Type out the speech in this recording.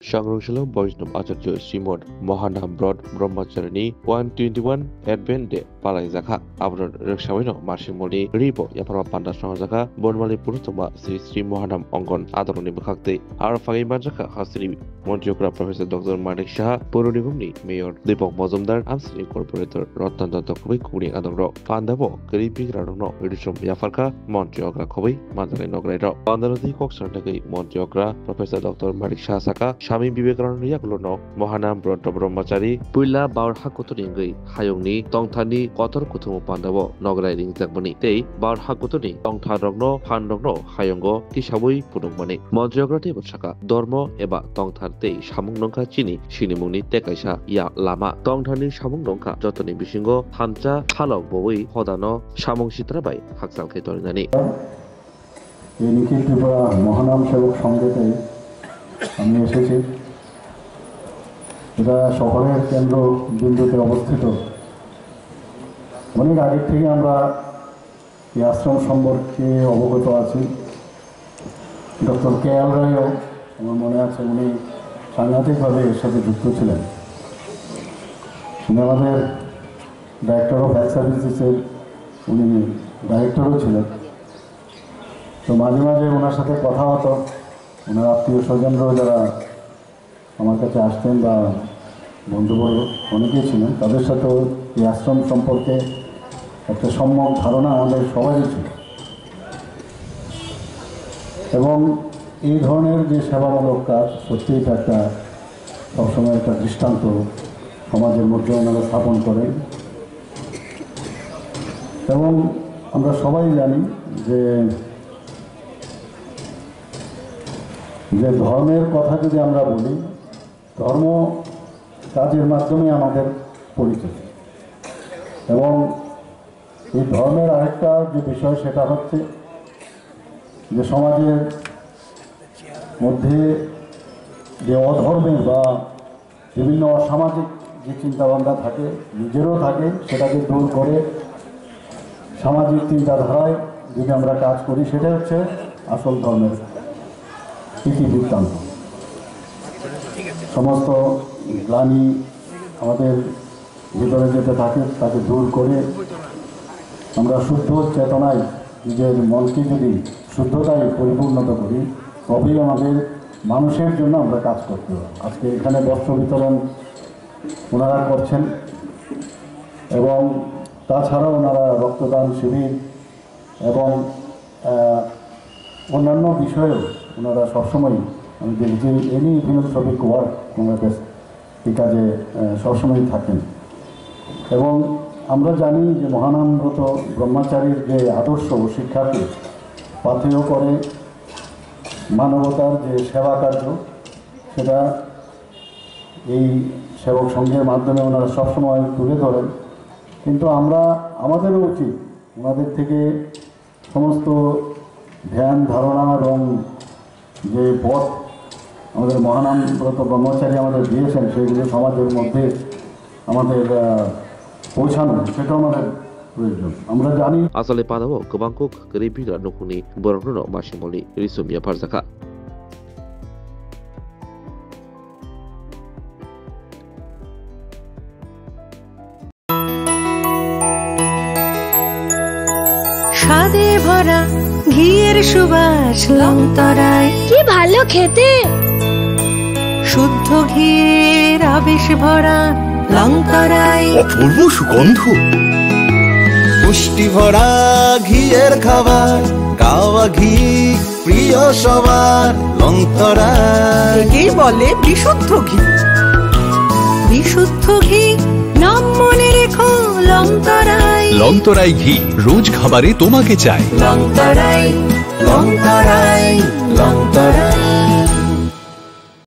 সংগ্রহশালা বৈষ্ণব আচার্য Shrimad মহানাম broad Brahmacharini 121 advent day পালাই জাখা আবরণ রক্ষাবৈন মাসিমনি রিব ইয়াফারমা পান্ডা সহজাখা বনমালী পুরুতমা শ্রী শ্রী মহানাম অঙ্গন আদরণী বখাকতে আর ফাগিমা জাখা হাসিনি মন্ত্রীকরা প্রফেসর ডক্টর মানিক সাহা পৌর নিগমনি মেয়র দীপক মজুমদার আমসিনি কর্পোরেটর রত্ন দত্ত খুবই কুনি আদর পান্দাব গরিব বিগ্রারণ রিসম ইয়াফারকা মন্ত্রী অগ্রা খুবই মাজারে নগরাই পান্দারতি কক্সর থেকে মন্ত্রী অগ্রা প্রফেসর ডক্টর মানিক সাহা সাকা স্বামী বিবেকানন্দ ইয়াকলন মহানাম ব্রড ব্রহ্মচারী পুইলা বাউর হাকুতনি হায়ংনি টংথানি কতর কুথুম পান্দাব নগরাই রিংজাকমনি তেই বাউর হাকুতনি টংথা রগ্ন ফান রগ্ন হায়ঙ্গ কিসাবই পুনংমানি মন্ত্রী অগ্রা টেবল সাকা ধর্ম এবা টংথার তেই সামুং নংখা চিনি সিনিমুংনি টেকাইসা ইয়া লামা টংথানি সামুং নংখা যতনি বিসিঙ্গ হানচা হালক বই হদানো সামুং সিত্রাবাই হাকসালকে তরিনানি এই নিখিল ত্রিপুরা মহানাম সেবক সংঘেতে আমি এসেছি। এটা শহরের কেন্দ্র বিন্দুতে অবস্থিত। অনেক আগের থেকে আমরা এই আশ্রম সম্পর্কে অবগত আছি। Doctor KL. রায়ও আমার মনে আছে, উনি সাংঘাতিকভাবে এর সাথে যুক্ত ছিলেন। উনি আমাদের ডাইরেক্টর অফ হেলথ সার্ভিসেসের উনি ডাইরেক্টরও ছিলেন। তো মাঝে মাঝে ওনার সাথে কথা হতো। ওনার আত্মীয় স্বজনরাও যারা আমার কাছে আসতেন বা বন্ধুবর্গ অনেকেই ছিলেন, তাদের সাথেও এই আশ্রম সম্পর্কে একটা সম্যক ধারণা আমাদের সবারই ছিল। এবং এই ধরনের যে সেবামূলক কাজ সত্যিই এটা একটা সবসময় একটা দৃষ্টান্ত সমাজের মধ্যে ওনারা স্থাপন করেন। এবং আমরা সবাই জানি যে ধর্মের কথা যদি আমরা বলি, ধর্ম কাজের মাধ্যমে আমাদের পরিচয়। এবং এই ধর্মের আরেকটা যে বিষয় সেটা হচ্ছে যে সমাজের মধ্যে যে অধর্মের বা বিভিন্ন অসামাজিক যে চিন্তাভাবনা থাকে, নিজেরও থাকে, সেটাকে দূর করে সামাজিক চিন্তাধারায় যদি আমরা কাজ করি, সেটা হচ্ছে আসল ধর্মের ইতিবৃত্তান্ত। সমস্ত গ্লানি আমাদের ভিতরে যেতে থাকে তাকে দূর করে আমরা শুদ্ধ চেতনায় নিজের মনকে যদি শুদ্ধতায় পরিপূর্ণতা করি, তবেই আমাদের মানুষের জন্য আমরা কাজ করতে হবে। আজকে এখানে বস্ত্র বিতরণ ওনারা করছেন এবং তাছাড়াও ওনারা রক্তদান শিবির এবং অন্যান্য বিষয়েও ওনারা সবসময় আমি দেখি এনি ফিলোসফিক ওয়ার্ক ওনাদের এই কাজে সবসময় থাকেন। এবং আমরা জানি যে মহানামব্রত ব্রহ্মচারীর যে আদর্শ শিক্ষাকে পাথেয় করে মানবতার যে সেবা কার্য, সেটা এই সেবক সংঘের মাধ্যমে ওনারা সবসময় তুলে ধরেন। কিন্তু আমাদেরও উচিত ওনাদের থেকে সমস্ত ধ্যান ধারণা এবং যে পথ আমাদের মহানামব্রত ব্রহ্মচারী আমাদের দিয়েছেন সেগুলো সমাজের মধ্যে আমাদের পৌঁছানো, সেটা আমাদের প্রয়োজন। আমরা জানি আসলে পাদাব গোবাংকুক গরিব বিগ্রা নকুনি বরগ্ন মাসিমলি রিসুমিয়া ফারজাখা স্বাদে ভরা ঘিয়ের সুবাস লংতরায়, কি ভালো খেতে। শুদ্ধ ঘিয়ের আবেশ ভরা লংতরায়, অপূর্ব সুগন্ধ, পুষ্টি ভরা ঘিয়ের খাবার, গাওয়া ঘি প্রিয় সবার লংতরায়। একেই বলে বিশুদ্ধ ঘি। বিশুদ্ধ ঘি নাম মনে রেখো লংতরায়। লংতরাই ঘি রোজ খাবারে তোমাকে চাই। লংতরায়, লংতরায়, লংতরায়।